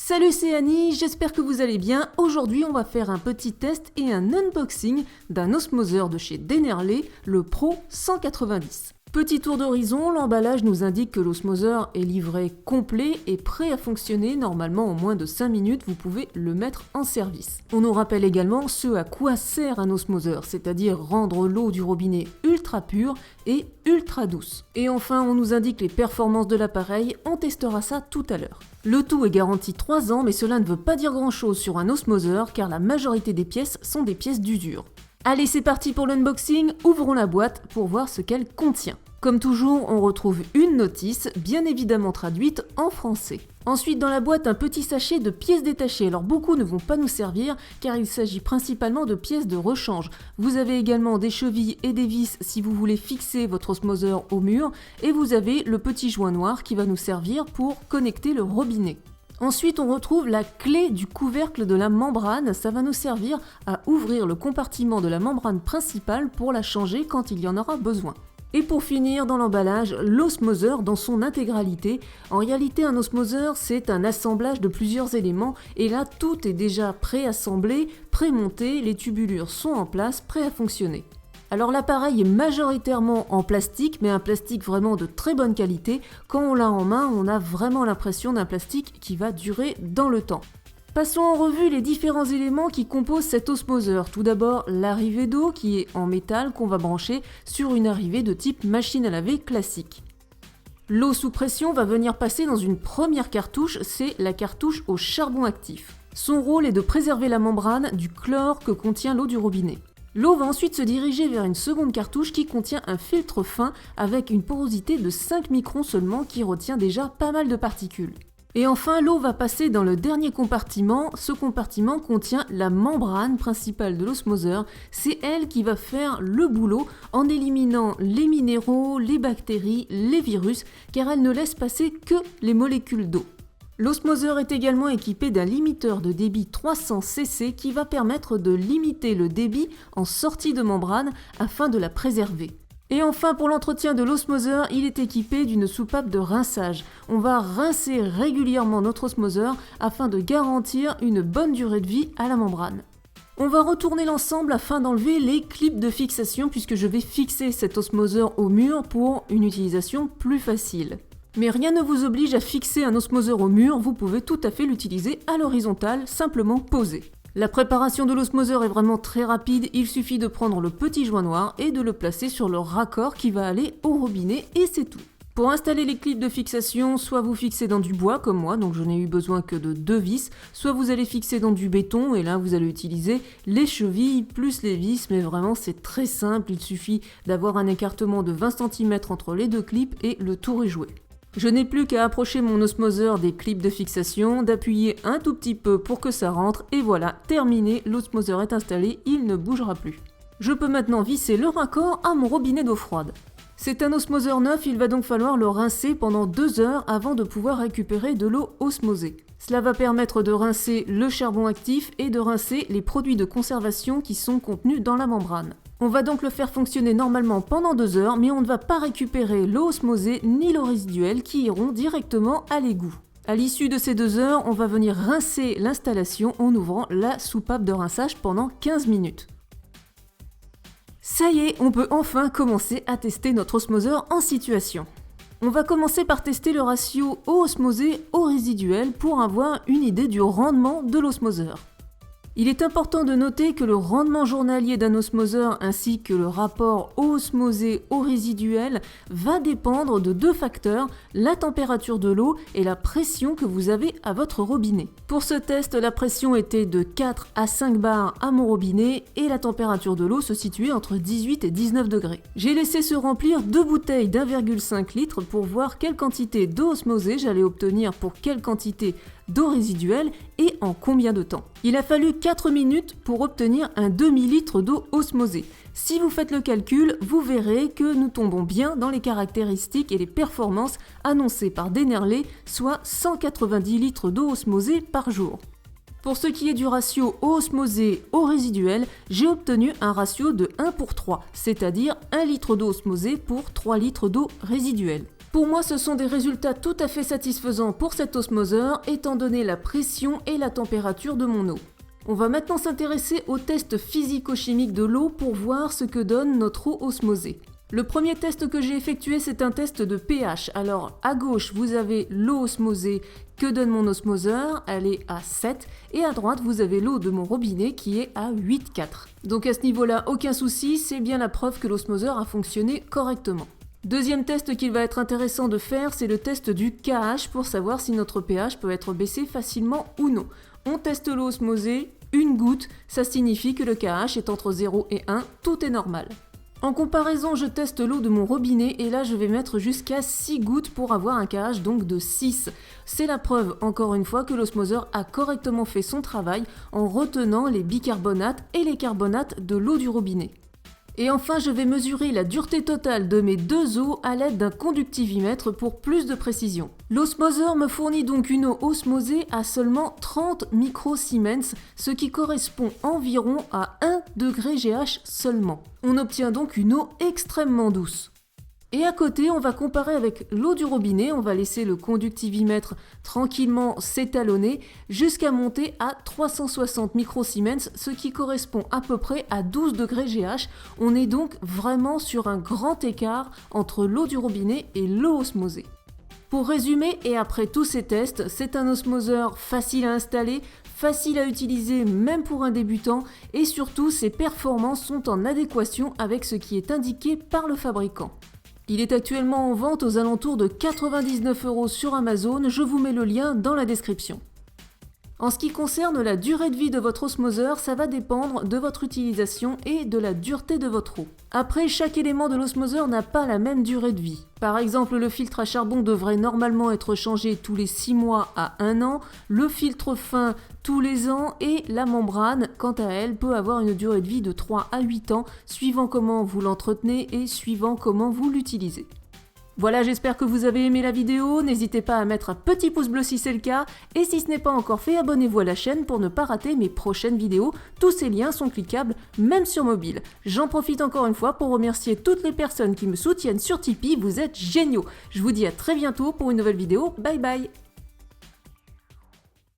Salut, c'est Annie, j'espère que vous allez bien. Aujourd'hui, on va faire un petit test et un unboxing d'un osmoseur de chez Dennerlé, le Pro 190. Petit tour d'horizon, l'emballage nous indique que l'osmoseur est livré complet et prêt à fonctionner. Normalement, en moins de 5 minutes, vous pouvez le mettre en service. On nous rappelle également ce à quoi sert un osmoseur, c'est-à-dire rendre l'eau du robinet ultra pure et ultra douce. Et enfin, on nous indique les performances de l'appareil, on testera ça tout à l'heure. Le tout est garanti 3 ans, mais cela ne veut pas dire grand-chose sur un osmoseur, car la majorité des pièces sont des pièces d'usure. Allez, c'est parti pour l'unboxing, ouvrons la boîte pour voir ce qu'elle contient. Comme toujours, on retrouve une notice, bien évidemment traduite en français. Ensuite, dans la boîte, un petit sachet de pièces détachées. Alors beaucoup ne vont pas nous servir, car il s'agit principalement de pièces de rechange. Vous avez également des chevilles et des vis si vous voulez fixer votre osmoseur au mur, et vous avez le petit joint noir qui va nous servir pour connecter le robinet. Ensuite, on retrouve la clé du couvercle de la membrane. Ça va nous servir à ouvrir le compartiment de la membrane principale pour la changer quand il y en aura besoin. Et pour finir, dans l'emballage, l'osmoseur dans son intégralité. En réalité, un osmoseur, c'est un assemblage de plusieurs éléments, et là, tout est déjà préassemblé, prémonté, les tubulures sont en place, prêts à fonctionner. Alors l'appareil est majoritairement en plastique, mais un plastique vraiment de très bonne qualité. Quand on l'a en main, on a vraiment l'impression d'un plastique qui va durer dans le temps. Passons en revue les différents éléments qui composent cet osmoseur. Tout d'abord, l'arrivée d'eau qui est en métal qu'on va brancher sur une arrivée de type machine à laver classique. L'eau sous pression va venir passer dans une première cartouche, c'est la cartouche au charbon actif. Son rôle est de préserver la membrane du chlore que contient l'eau du robinet. L'eau va ensuite se diriger vers une seconde cartouche qui contient un filtre fin avec une porosité de 5 microns seulement qui retient déjà pas mal de particules. Et enfin, l'eau va passer dans le dernier compartiment. Ce compartiment contient la membrane principale de l'osmoseur. C'est elle qui va faire le boulot en éliminant les minéraux, les bactéries, les virus, car elle ne laisse passer que les molécules d'eau. L'osmoseur est également équipé d'un limiteur de débit 300 cc qui va permettre de limiter le débit en sortie de membrane afin de la préserver. Et enfin, pour l'entretien de l'osmoseur, il est équipé d'une soupape de rinçage. On va rincer régulièrement notre osmoseur afin de garantir une bonne durée de vie à la membrane. On va retourner l'ensemble afin d'enlever les clips de fixation puisque je vais fixer cet osmoseur au mur pour une utilisation plus facile. Mais rien ne vous oblige à fixer un osmoseur au mur, vous pouvez tout à fait l'utiliser à l'horizontale, simplement posé. La préparation de l'osmoseur est vraiment très rapide, il suffit de prendre le petit joint noir et de le placer sur le raccord qui va aller au robinet et c'est tout. Pour installer les clips de fixation, soit vous fixez dans du bois comme moi, donc je n'ai eu besoin que de 2 vis, soit vous allez fixer dans du béton et là vous allez utiliser les chevilles plus les vis, mais vraiment c'est très simple, il suffit d'avoir un écartement de 20 cm entre les deux clips et le tour est joué. Je n'ai plus qu'à approcher mon osmoseur des clips de fixation, d'appuyer un tout petit peu pour que ça rentre et voilà, terminé, l'osmoseur est installé, il ne bougera plus. Je peux maintenant visser le raccord à mon robinet d'eau froide. C'est un osmoseur neuf, il va donc falloir le rincer pendant 2 heures avant de pouvoir récupérer de l'eau osmosée. Cela va permettre de rincer le charbon actif et de rincer les produits de conservation qui sont contenus dans la membrane. On va donc le faire fonctionner normalement pendant 2 heures, mais on ne va pas récupérer l'eau osmosée ni l'eau résiduelle qui iront directement à l'égout. À l'issue de ces 2 heures, on va venir rincer l'installation en ouvrant la soupape de rinçage pendant 15 minutes. Ça y est, on peut enfin commencer à tester notre osmoseur en situation. On va commencer par tester le ratio eau osmosée eau résiduelle pour avoir une idée du rendement de l'osmoseur. Il est important de noter que le rendement journalier d'un osmoseur ainsi que le rapport eau osmosée eau résiduelle va dépendre de 2 facteurs, la température de l'eau et la pression que vous avez à votre robinet. Pour ce test, la pression était de 4 à 5 bars à mon robinet et la température de l'eau se situait entre 18 et 19 degrés. J'ai laissé se remplir 2 bouteilles d'1,5 litre pour voir quelle quantité d'eau osmosée j'allais obtenir pour quelle quantité d'eau résiduelle et en combien de temps. Il a fallu 4 minutes pour obtenir un demi-litre d'eau osmosée. Si vous faites le calcul, vous verrez que nous tombons bien dans les caractéristiques et les performances annoncées par Dennerlé, soit 190 litres d'eau osmosée par jour. Pour ce qui est du ratio eau osmosée eau résiduelle, j'ai obtenu un ratio de 1 pour 3, c'est-à-dire 1 litre d'eau osmosée pour 3 litres d'eau résiduelle. Pour moi, ce sont des résultats tout à fait satisfaisants pour cet osmoseur, étant donné la pression et la température de mon eau. On va maintenant s'intéresser au test physico-chimique de l'eau pour voir ce que donne notre eau osmosée. Le premier test que j'ai effectué, c'est un test de pH. Alors, à gauche, vous avez l'eau osmosée que donne mon osmoseur, elle est à 7, et à droite, vous avez l'eau de mon robinet qui est à 8,4. Donc à ce niveau-là, aucun souci, c'est bien la preuve que l'osmoseur a fonctionné correctement. Deuxième test qu'il va être intéressant de faire, c'est le test du KH pour savoir si notre pH peut être baissé facilement ou non. On teste l'eau osmosée, une goutte, ça signifie que le KH est entre 0 et 1, tout est normal. En comparaison, je teste l'eau de mon robinet et là je vais mettre jusqu'à 6 gouttes pour avoir un KH donc de 6. C'est la preuve encore une fois que l'osmoseur a correctement fait son travail en retenant les bicarbonates et les carbonates de l'eau du robinet. Et enfin, je vais mesurer la dureté totale de mes deux eaux à l'aide d'un conductivimètre pour plus de précision. L'osmoseur me fournit donc une eau osmosée à seulement 30 microsiemens, ce qui correspond environ à 1 degré GH seulement. On obtient donc une eau extrêmement douce. Et à côté, on va comparer avec l'eau du robinet, on va laisser le conductivimètre tranquillement s'étalonner jusqu'à monter à 360 microsiemens, ce qui correspond à peu près à 12 degrés GH. On est donc vraiment sur un grand écart entre l'eau du robinet et l'eau osmosée. Pour résumer, et après tous ces tests, c'est un osmoseur facile à installer, facile à utiliser même pour un débutant, et surtout ses performances sont en adéquation avec ce qui est indiqué par le fabricant. Il est actuellement en vente aux alentours de 99 € sur Amazon, je vous mets le lien dans la description. En ce qui concerne la durée de vie de votre osmoseur, ça va dépendre de votre utilisation et de la dureté de votre eau. Après, chaque élément de l'osmoseur n'a pas la même durée de vie. Par exemple, le filtre à charbon devrait normalement être changé tous les 6 mois à 1 an, le filtre fin tous les ans et la membrane, quant à elle, peut avoir une durée de vie de 3 à 8 ans, suivant comment vous l'entretenez et suivant comment vous l'utilisez. Voilà, j'espère que vous avez aimé la vidéo, n'hésitez pas à mettre un petit pouce bleu si c'est le cas, et si ce n'est pas encore fait, abonnez-vous à la chaîne pour ne pas rater mes prochaines vidéos, tous ces liens sont cliquables, même sur mobile. J'en profite encore une fois pour remercier toutes les personnes qui me soutiennent sur Tipeee, vous êtes géniaux. Je vous dis à très bientôt pour une nouvelle vidéo, bye bye.